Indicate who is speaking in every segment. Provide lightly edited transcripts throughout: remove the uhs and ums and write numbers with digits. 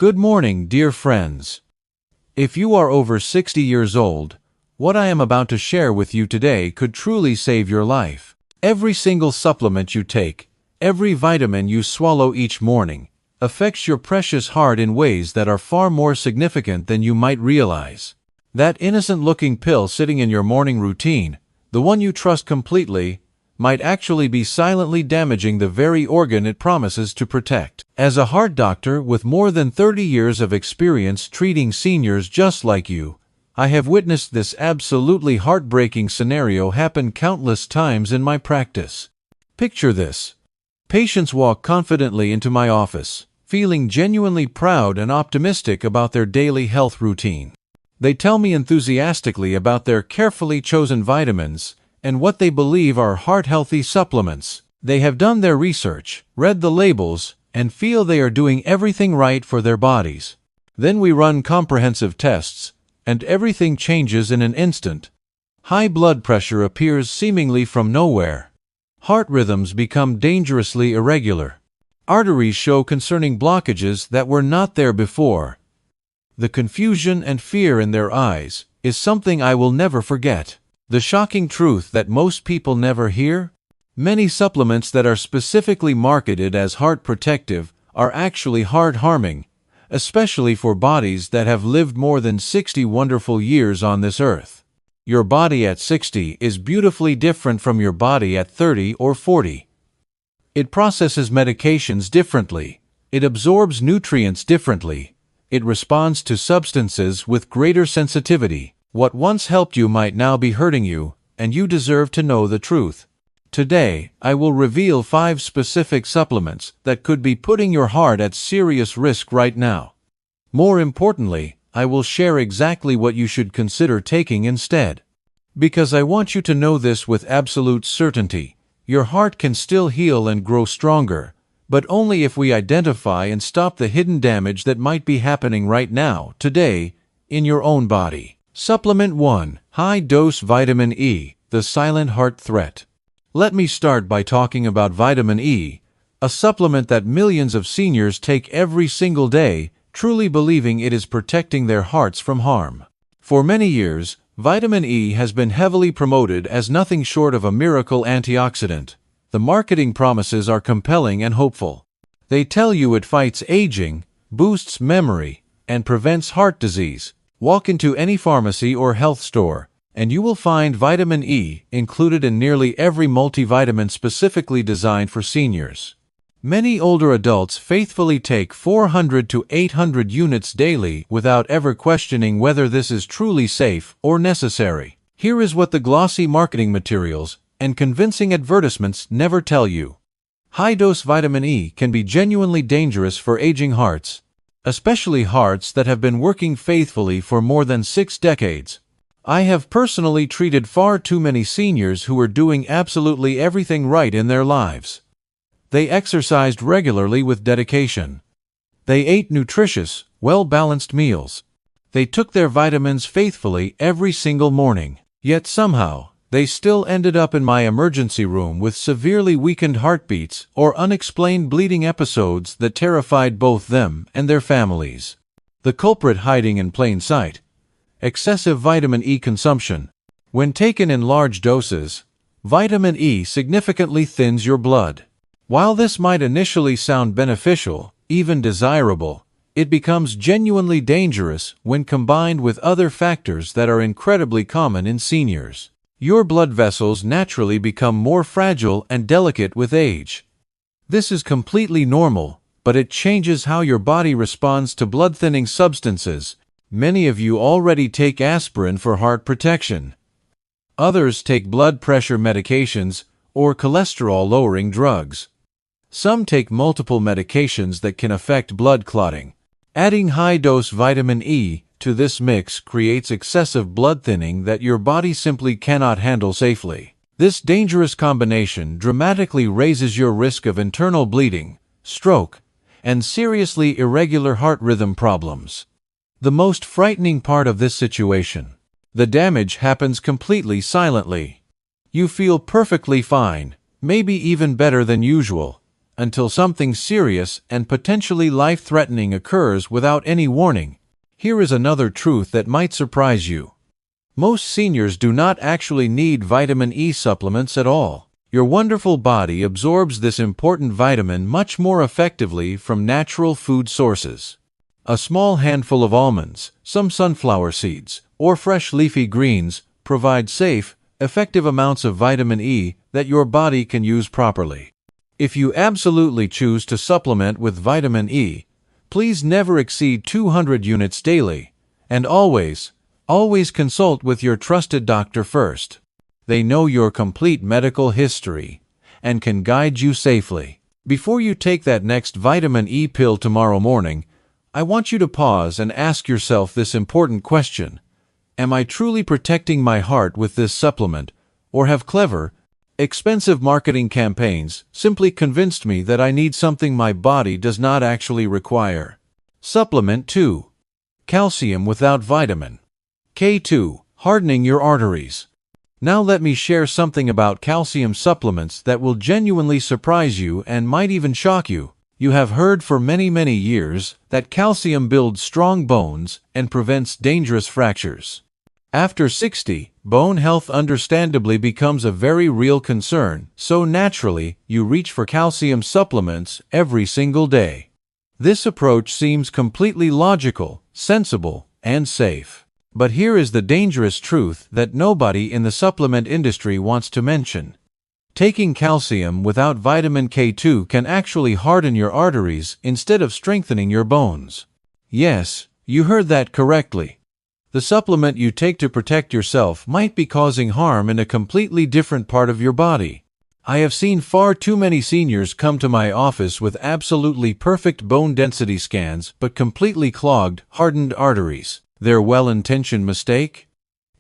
Speaker 1: Good morning, dear friends. If you are over 60 years old, what I am about to share with you today could truly save your life. Every single supplement you take, every vitamin you swallow each morning, affects your precious heart in ways that are far more significant than you might realize. That innocent-looking pill sitting in your morning routine, the one you trust completely, might actually be silently damaging the very organ it promises to protect. As a heart doctor with more than 30 years of experience treating seniors just like you, I have witnessed this absolutely heartbreaking scenario happen countless times in my practice. Picture this. Patients walk confidently into my office, feeling genuinely proud and optimistic about their daily health routine. They tell me enthusiastically about their carefully chosen vitamins and what they believe are heart-healthy supplements. They have done their research, read the labels, and feel they are doing everything right for their bodies. Then we run comprehensive tests, and everything changes in an instant. High blood pressure appears seemingly from nowhere. Heart rhythms become dangerously irregular. Arteries show concerning blockages that were not there before. The confusion and fear in their eyes is something I will never forget. The shocking truth that most people never hear? Many supplements that are specifically marketed as heart protective are actually heart-harming, especially for bodies that have lived more than 60 wonderful years on this earth. Your body at 60 is beautifully different from your body at 30 or 40. It processes medications differently. It absorbs nutrients differently. It responds to substances with greater sensitivity. What once helped you might now be hurting you, and you deserve to know the truth. Today, I will reveal 5 specific supplements that could be putting your heart at serious risk right now. More importantly, I will share exactly what you should consider taking instead. Because I want you to know this with absolute certainty. Your heart can still heal and grow stronger, but only if we identify and stop the hidden damage that might be happening right now, today, in your own body. Supplement 1. High-dose vitamin E, the silent heart threat. Let me start by talking about vitamin E, a supplement that millions of seniors take every single day, truly believing it is protecting their hearts from harm. For many years, vitamin E has been heavily promoted as nothing short of a miracle antioxidant. The marketing promises are compelling and hopeful. They tell you it fights aging, boosts memory, and prevents heart disease. Walk into any pharmacy or health store, and you will find vitamin E included in nearly every multivitamin specifically designed for seniors. Many older adults faithfully take 400 to 800 units daily without ever questioning whether this is truly safe or necessary. Here is what the glossy marketing materials and convincing advertisements never tell you. High-dose vitamin E can be genuinely dangerous for aging hearts, especially hearts that have been working faithfully for more than 6 decades. I have personally treated far too many seniors who were doing absolutely everything right in their lives. They exercised regularly with dedication. They ate nutritious, well-balanced meals. They took their vitamins faithfully every single morning. Yet somehow, they still ended up in my emergency room with severely weakened heartbeats or unexplained bleeding episodes that terrified both them and their families. The culprit hiding in plain sight. Excessive vitamin E consumption. When taken in large doses, vitamin E significantly thins your blood. While this might initially sound beneficial, even desirable, it becomes genuinely dangerous when combined with other factors that are incredibly common in seniors. Your blood vessels naturally become more fragile and delicate with age. This is completely normal, but it changes how your body responds to blood-thinning substances. Many of you already take aspirin for heart protection. Others take blood pressure medications or cholesterol-lowering drugs. Some take multiple medications that can affect blood clotting. Adding high-dose vitamin E to this mix creates excessive blood thinning that your body simply cannot handle safely. This dangerous combination dramatically raises your risk of internal bleeding, stroke, and seriously irregular heart rhythm problems. The most frightening part of this situation: the damage happens completely silently. You feel perfectly fine, maybe even better than usual, until something serious and potentially life-threatening occurs without any warning. Here is another truth that might surprise you. Most seniors do not actually need vitamin E supplements at all. Your wonderful body absorbs this important vitamin much more effectively from natural food sources. A small handful of almonds, some sunflower seeds, or fresh leafy greens provide safe, effective amounts of vitamin E that your body can use properly. If you absolutely choose to supplement with vitamin E, please never exceed 200 units daily, and always consult with your trusted doctor first. They know your complete medical history and can guide you safely. Before you take that next vitamin E pill tomorrow morning, I want you to pause and ask yourself this important question. Am I truly protecting my heart with this supplement, or have clever, expensive marketing campaigns simply convinced me that I need something my body does not actually require? Supplement 2. Calcium without vitamin K2, hardening your arteries. Now let me share something about calcium supplements that will genuinely surprise you and might even shock you. You have heard for many years that calcium builds strong bones and prevents dangerous fractures. After 60, bone health understandably becomes a very real concern, so naturally, you reach for calcium supplements every single day. This approach seems completely logical, sensible, and safe. But here is the dangerous truth that nobody in the supplement industry wants to mention. Taking calcium without vitamin K2 can actually harden your arteries instead of strengthening your bones. Yes, you heard that correctly. The supplement you take to protect yourself might be causing harm in a completely different part of your body. I have seen far too many seniors come to my office with absolutely perfect bone density scans but completely clogged, hardened arteries. Their well-intentioned mistake?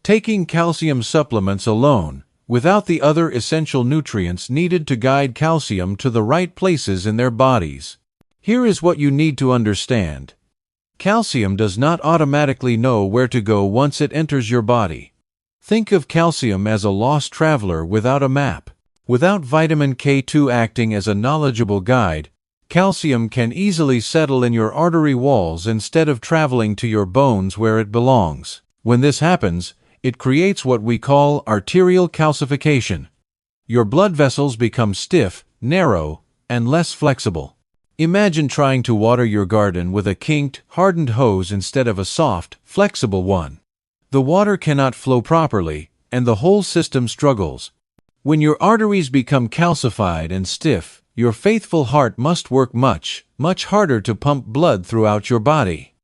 Speaker 1: Taking calcium supplements alone, without the other essential nutrients needed to guide calcium to the right places in their bodies. Here is what you need to understand. Calcium does not automatically know where to go once it enters your body. Think of calcium as a lost traveler without a map. Without vitamin K2 acting as a knowledgeable guide, calcium can easily settle in your artery walls instead of traveling to your bones where it belongs. When this happens, it creates what we call arterial calcification. Your blood vessels become stiff, narrow, and less flexible. Imagine trying to water your garden with a kinked, hardened hose instead of a soft, flexible one. The water cannot flow properly, and the whole system struggles. When your arteries become calcified and stiff, your faithful heart must work much harder to pump blood throughout your body.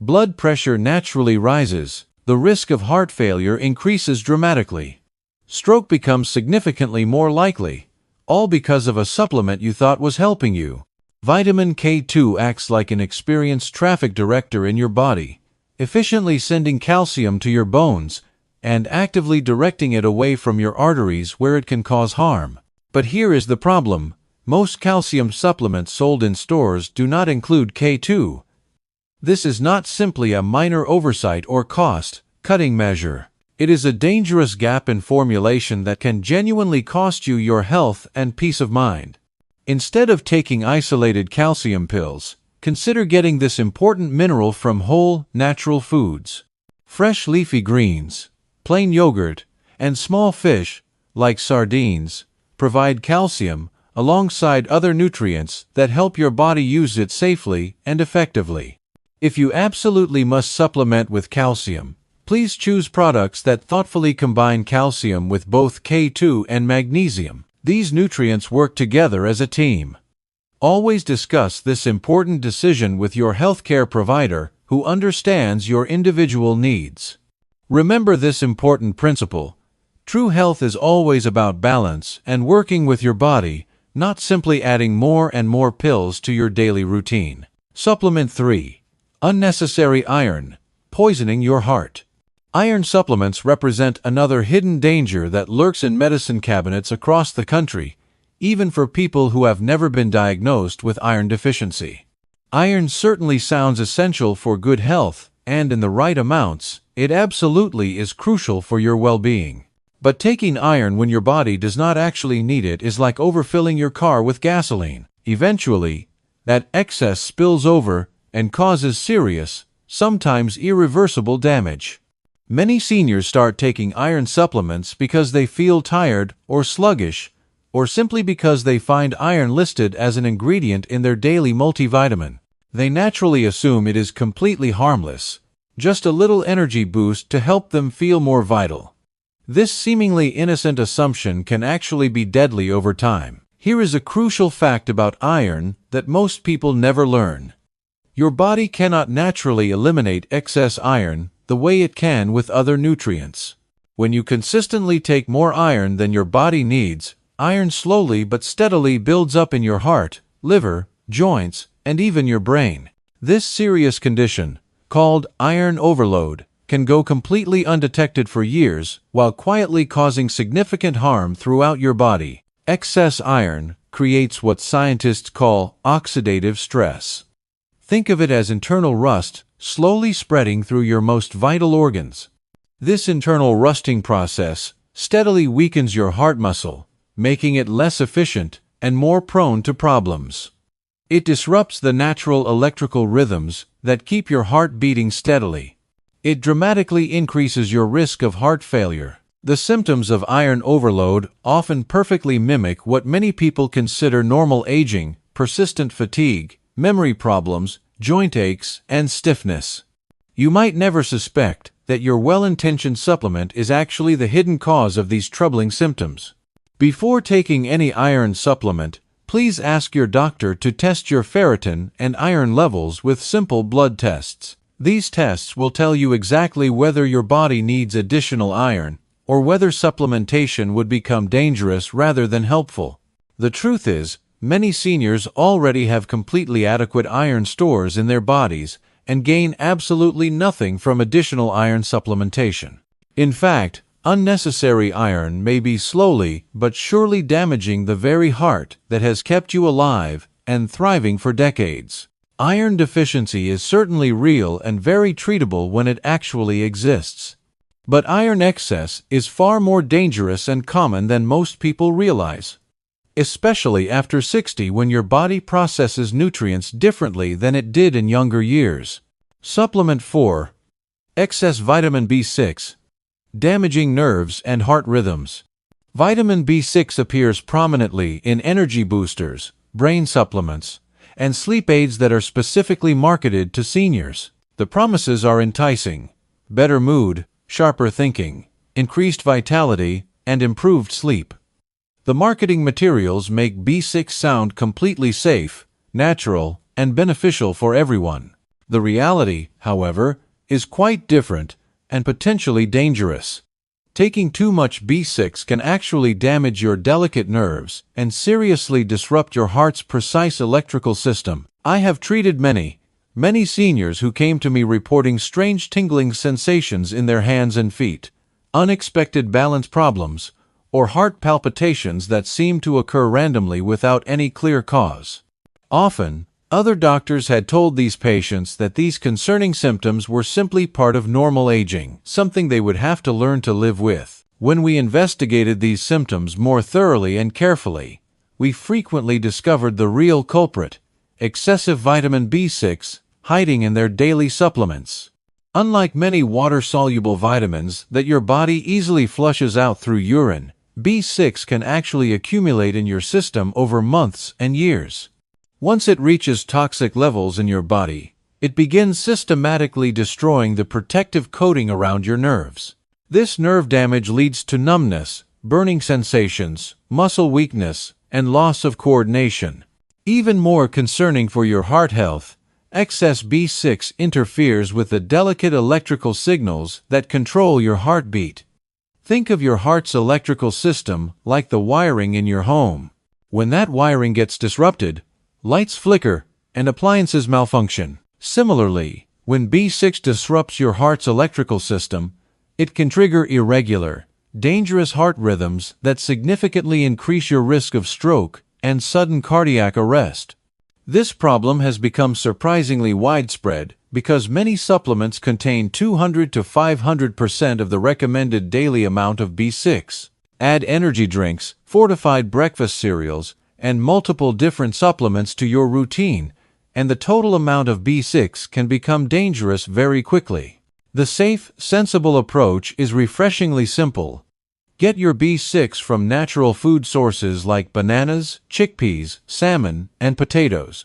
Speaker 1: Blood pressure naturally rises, the risk of heart failure increases dramatically. Stroke becomes significantly more likely, all because of a supplement you thought was helping you. Vitamin K2 acts like an experienced traffic director in your body, efficiently sending calcium to your bones and actively directing it away from your arteries where it can cause harm. But here is the problem. Most calcium supplements sold in stores do not include K2. This is not simply a minor oversight or cost-cutting measure. It is a dangerous gap in formulation that can genuinely cost you your health and peace of mind. Instead of taking isolated calcium pills, consider getting this important mineral from whole, natural foods. Fresh leafy greens, plain yogurt, and small fish, like sardines, provide calcium alongside other nutrients that help your body use it safely and effectively. If you absolutely must supplement with calcium, please choose products that thoughtfully combine calcium with both K2 and magnesium. These nutrients work together as a team. Always discuss this important decision with your healthcare provider who understands your individual needs. Remember this important principle. True health is always about balance and working with your body, not simply adding more and more pills to your daily routine. Supplement 3. Unnecessary iron, poisoning your heart. Iron supplements represent another hidden danger that lurks in medicine cabinets across the country, even for people who have never been diagnosed with iron deficiency. Iron certainly sounds essential for good health, and in the right amounts, it absolutely is crucial for your well-being. But taking iron when your body does not actually need it is like overfilling your car with gasoline. Eventually, that excess spills over and causes serious, sometimes irreversible damage. Many seniors start taking iron supplements because they feel tired or sluggish, or simply because they find iron listed as an ingredient in their daily multivitamin. They naturally assume it is completely harmless, just a little energy boost to help them feel more vital. This seemingly innocent assumption can actually be deadly over time. Here is a crucial fact about iron that most people never learn. Your body cannot naturally eliminate excess iron the way it can with other nutrients. When you consistently take more iron than your body needs, iron slowly but steadily builds up in your heart, liver, joints, and even your brain. This serious condition, called iron overload, can go completely undetected for years while quietly causing significant harm throughout your body. Excess iron creates what scientists call oxidative stress. Think of it as internal rust slowly spreading through your most vital organs. This internal rusting process steadily weakens your heart muscle, making it less efficient and more prone to problems. It disrupts the natural electrical rhythms that keep your heart beating steadily. It dramatically increases your risk of heart failure. The symptoms of iron overload often perfectly mimic what many people consider normal aging: persistent fatigue, memory problems, joint aches, and stiffness. You might never suspect that your well-intentioned supplement is actually the hidden cause of these troubling symptoms. Before taking any iron supplement, please ask your doctor to test your ferritin and iron levels with simple blood tests. These tests will tell you exactly whether your body needs additional iron or whether supplementation would become dangerous rather than helpful. The truth is, many seniors already have completely adequate iron stores in their bodies and gain absolutely nothing from additional iron supplementation. In fact, unnecessary iron may be slowly but surely damaging the very heart that has kept you alive and thriving for decades. Iron deficiency is certainly real and very treatable when it actually exists. But iron excess is far more dangerous and common than most people realize, especially after 60 when your body processes nutrients differently than it did in younger years. Supplement 4. Excess vitamin B6. Damaging nerves and heart rhythms. Vitamin B6 appears prominently in energy boosters, brain supplements, and sleep aids that are specifically marketed to seniors. The promises are enticing: better mood, sharper thinking, increased vitality, and improved sleep. The marketing materials make B6 sound completely safe, natural, and beneficial for everyone. The reality, however, is quite different and potentially dangerous. Taking too much B6 can actually damage your delicate nerves and seriously disrupt your heart's precise electrical system. I have treated many seniors who came to me reporting strange tingling sensations in their hands and feet, unexpected balance problems, or heart palpitations that seemed to occur randomly without any clear cause. Often, other doctors had told these patients that these concerning symptoms were simply part of normal aging, something they would have to learn to live with. When we investigated these symptoms more thoroughly and carefully, we frequently discovered the real culprit: excessive vitamin B6 hiding in their daily supplements. Unlike many water-soluble vitamins that your body easily flushes out through urine, B6 can actually accumulate in your system over months and years. Once it reaches toxic levels in your body, it begins systematically destroying the protective coating around your nerves. This nerve damage leads to numbness, burning sensations, muscle weakness, and loss of coordination. Even more concerning for your heart health, excess B6 interferes with the delicate electrical signals that control your heartbeat. Think of your heart's electrical system like the wiring in your home. When that wiring gets disrupted, lights flicker and appliances malfunction. Similarly, when B6 disrupts your heart's electrical system, it can trigger irregular, dangerous heart rhythms that significantly increase your risk of stroke and sudden cardiac arrest. This problem has become surprisingly widespread because many supplements contain 200 to 500% of the recommended daily amount of B6. Add energy drinks, fortified breakfast cereals, and multiple different supplements to your routine, and the total amount of B6 can become dangerous very quickly. The safe, sensible approach is refreshingly simple. Get your B6 from natural food sources like bananas, chickpeas, salmon, and potatoes.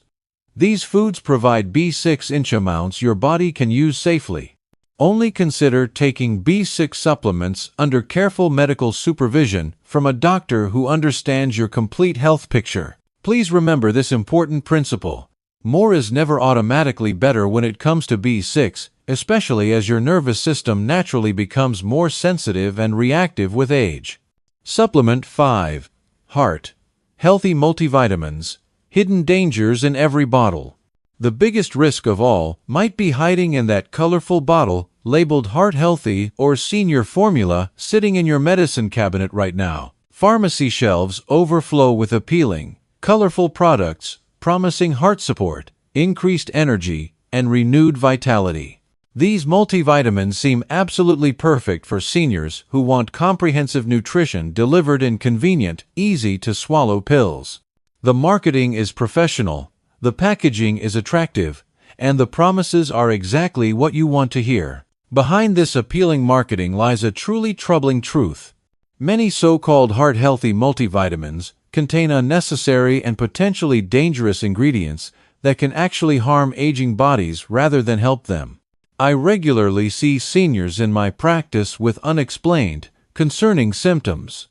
Speaker 1: These foods provide B6 in amounts your body can use safely. Only consider taking B6 supplements under careful medical supervision from a doctor who understands your complete health picture. Please remember this important principle. More is never automatically better when it comes to B6, especially as your nervous system naturally becomes more sensitive and reactive with age. Supplement 5. Heart. Healthy multivitamins. Hidden dangers in every bottle. The biggest risk of all might be hiding in that colorful bottle labeled Heart Healthy or Senior Formula sitting in your medicine cabinet right now. Pharmacy shelves overflow with appealing, colorful products promising heart support, increased energy, and renewed vitality. These multivitamins seem absolutely perfect for seniors who want comprehensive nutrition delivered in convenient, easy-to-swallow pills. The marketing is professional, the packaging is attractive, and the promises are exactly what you want to hear. Behind this appealing marketing lies a truly troubling truth. Many so-called heart-healthy multivitamins contain unnecessary and potentially dangerous ingredients that can actually harm aging bodies rather than help them. I regularly see seniors in my practice with unexplained, concerning symptoms.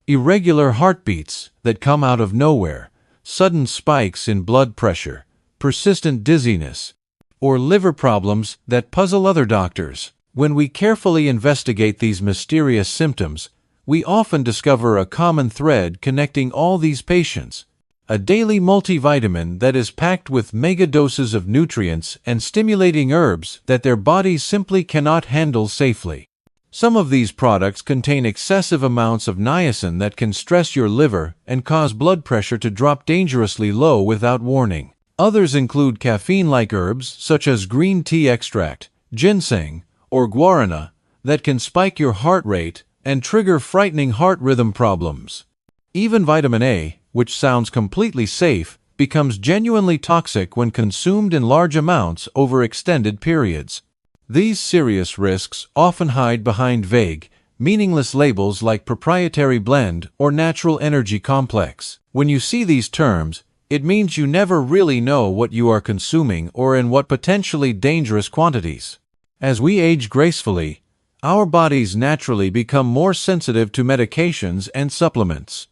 Speaker 1: Irregular heartbeats that come out of nowhere, sudden spikes in blood pressure, persistent dizziness, or liver problems that puzzle other doctors. When we carefully investigate these mysterious symptoms, we often discover a common thread connecting all these patients: a daily multivitamin that is packed with mega doses of nutrients and stimulating herbs that their bodies simply cannot handle safely. Some of these products contain excessive amounts of niacin that can stress your liver and cause blood pressure to drop dangerously low without warning. Others include caffeine-like herbs such as green tea extract, ginseng, or guarana that can spike your heart rate and trigger frightening heart rhythm problems. Even vitamin A, which sounds completely safe, becomes genuinely toxic when consumed in large amounts over extended periods. These serious risks often hide behind vague, meaningless labels like proprietary blend or natural energy complex. When you see these terms, it means you never really know what you are consuming or in what potentially dangerous quantities. As we age gracefully, our bodies naturally become more sensitive to medications and supplements.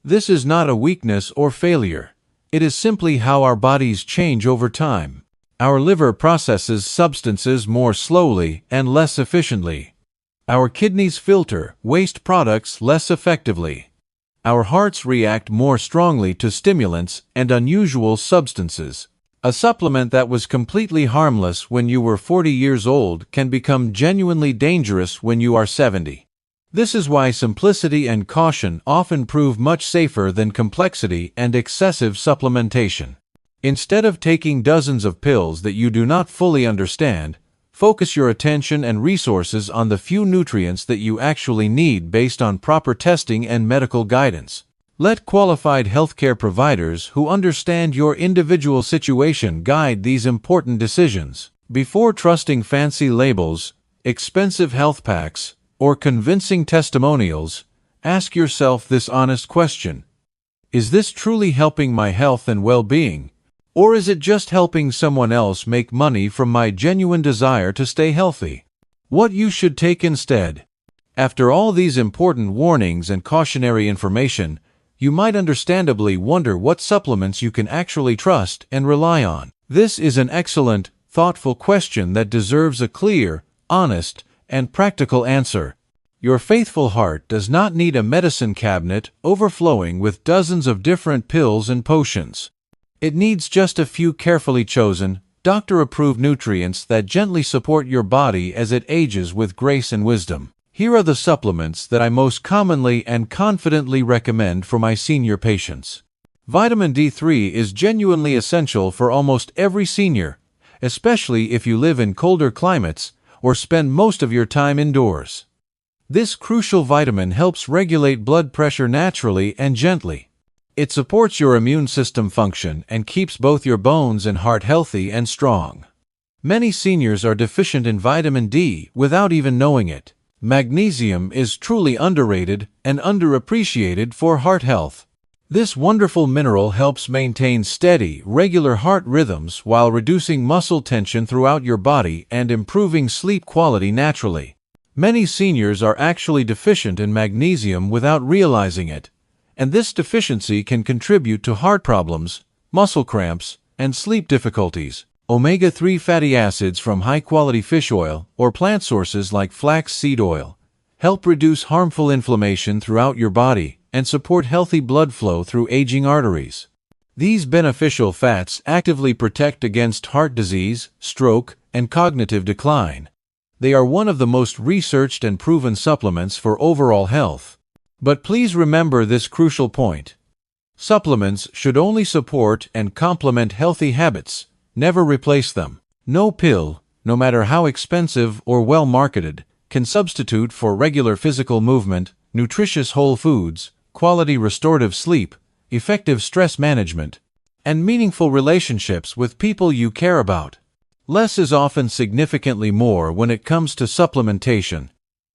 Speaker 1: This is not a weakness or failure. It is simply how our bodies change over time. Our liver processes substances more slowly and less efficiently. Our kidneys filter waste products less effectively. Our hearts react more strongly to stimulants and unusual substances. A supplement that was completely harmless when you were 40 years old can become genuinely dangerous when you are 70. This is why simplicity and caution often prove much safer than complexity and excessive supplementation. Instead of taking dozens of pills that you do not fully understand, focus your attention and resources on the few nutrients that you actually need based on proper testing and medical guidance. Let qualified healthcare providers who understand your individual situation guide these important decisions. Before trusting fancy labels, expensive health packs, or convincing testimonials, ask yourself this honest question: is this truly helping my health and well-being? Or is it just helping someone else make money from my genuine desire to stay healthy? What you should take instead. After all these important warnings and cautionary information, you might understandably wonder what supplements you can actually trust and rely on. This is an excellent, thoughtful question that deserves a clear, honest, and practical answer. Your faithful heart does not need a medicine cabinet overflowing with dozens of different pills and potions. It needs just a few carefully chosen, doctor-approved nutrients that gently support your body as it ages with grace and wisdom. Here are the supplements that I most commonly and confidently recommend for my senior patients. Vitamin D3 is genuinely essential for almost every senior, especially if you live in colder climates or spend most of your time indoors. This crucial vitamin helps regulate blood pressure naturally and gently. It supports your immune system function and keeps both your bones and heart healthy and strong. Many seniors are deficient in vitamin D without even knowing it. Magnesium is truly underrated and underappreciated for heart health. This wonderful mineral helps maintain steady, regular heart rhythms while reducing muscle tension throughout your body and improving sleep quality naturally. Many seniors are actually deficient in magnesium without realizing it, and this deficiency can contribute to heart problems, muscle cramps, and sleep difficulties. Omega-3 fatty acids from high-quality fish oil or plant sources like flax seed oil help reduce harmful inflammation throughout your body and support healthy blood flow through aging arteries. These beneficial fats actively protect against heart disease, stroke, and cognitive decline. They are one of the most researched and proven supplements for overall health. But please remember this crucial point. Supplements should only support and complement healthy habits, never replace them. No pill, no matter how expensive or well marketed, can substitute for regular physical movement, nutritious whole foods, quality restorative sleep, effective stress management, and meaningful relationships with people you care about. Less is often significantly more when it comes to supplementation.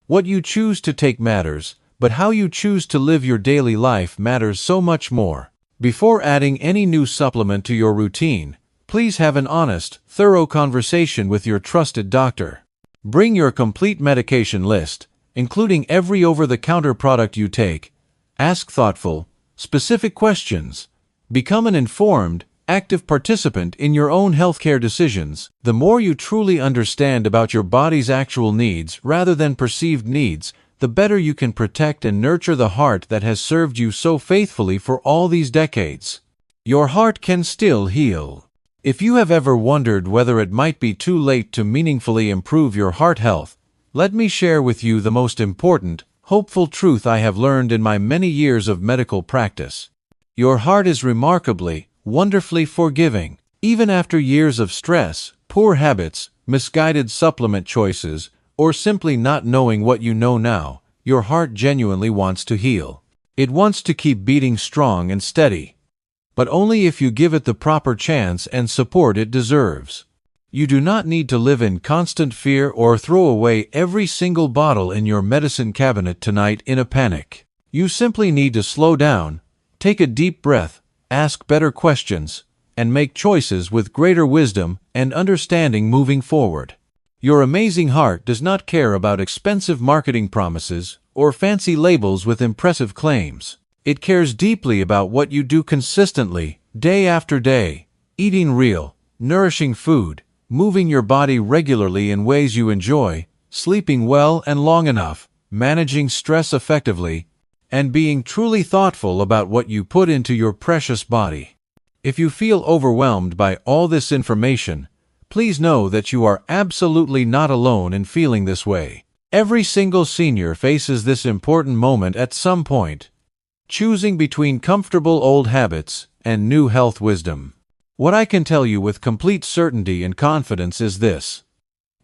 Speaker 1: What you choose to take matters, but how you choose to live your daily life matters so much more. Before adding any new supplement to your routine, please have an honest, thorough conversation with your trusted doctor. Bring your complete medication list, including every over-the-counter product you take. Ask thoughtful, specific questions. Become an informed, active participant in your own healthcare decisions. The more you truly understand about your body's actual needs rather than perceived needs, the better you can protect and nurture the heart that has served you so faithfully for all these decades. Your heart can still heal. If you have ever wondered whether it might be too late to meaningfully improve your heart health, let me share with you the most important, hopeful truth I have learned in my many years of medical practice. Your heart is remarkably, wonderfully forgiving. Even after years of stress, poor habits, misguided supplement choices, or simply not knowing what you know now, your heart genuinely wants to heal. It wants to keep beating strong and steady, but only if you give it the proper chance and support it deserves. You do not need to live in constant fear or throw away every single bottle in your medicine cabinet tonight in a panic. You simply need to slow down, take a deep breath, ask better questions, and make choices with greater wisdom and understanding moving forward. Your amazing heart does not care about expensive marketing promises or fancy labels with impressive claims. It cares deeply about what you do consistently, day after day, eating real, nourishing food, moving your body regularly in ways you enjoy, sleeping well and long enough, managing stress effectively, and being truly thoughtful about what you put into your precious body. If you feel overwhelmed by all this information, please know that you are absolutely not alone in feeling this way. Every single senior faces this important moment at some point, choosing between comfortable old habits and new health wisdom. What I can tell you with complete certainty and confidence is this: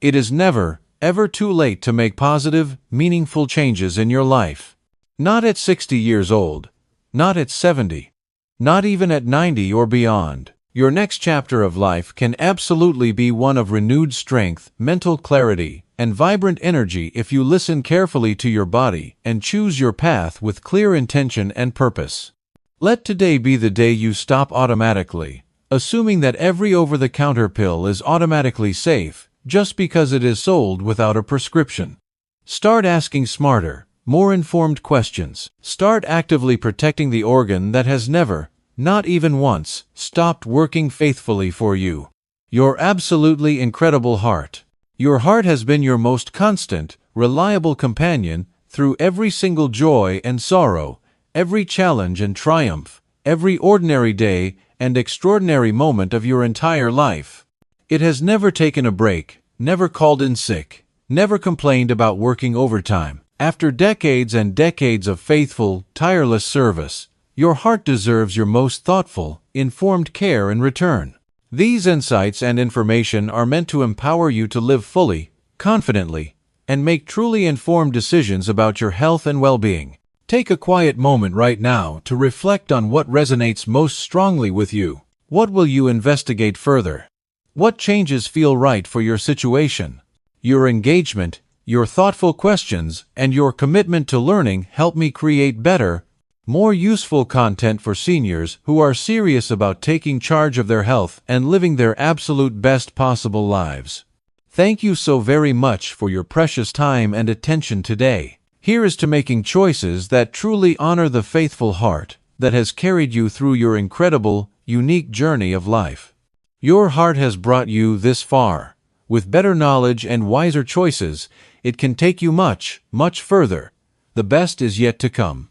Speaker 1: it is never, ever too late to make positive, meaningful changes in your life. Not at 60 years old, not at 70, not even at 90 or beyond. Your next chapter of life can absolutely be one of renewed strength, mental clarity, and vibrant energy if you listen carefully to your body and choose your path with clear intention and purpose. Let today be the day you stop automatically assuming that every over-the-counter pill is automatically safe just because it is sold without a prescription. Start asking smarter, more informed questions. Start actively protecting the organ that has never, not even once, stopped working faithfully for you. Your absolutely incredible heart. Your heart has been your most constant, reliable companion through every single joy and sorrow, every challenge and triumph, every ordinary day and extraordinary moment of your entire life. It has never taken a break, never called in sick, never complained about working overtime. After decades and decades of faithful, tireless service, your heart deserves your most thoughtful, informed care in return. These insights and information are meant to empower you to live fully, confidently, and make truly informed decisions about your health and well-being. Take a quiet moment right now to reflect on what resonates most strongly with you. What will you investigate further? What changes feel right for your situation? Your engagement, your thoughtful questions, and your commitment to learning help me create better, more useful content for seniors who are serious about taking charge of their health and living their absolute best possible lives. Thank you so very much for your precious time and attention today. Here is to making choices that truly honor the faithful heart that has carried you through your incredible, unique journey of life. Your heart has brought you this far. With better knowledge and wiser choices, it can take you much, much further. The best is yet to come.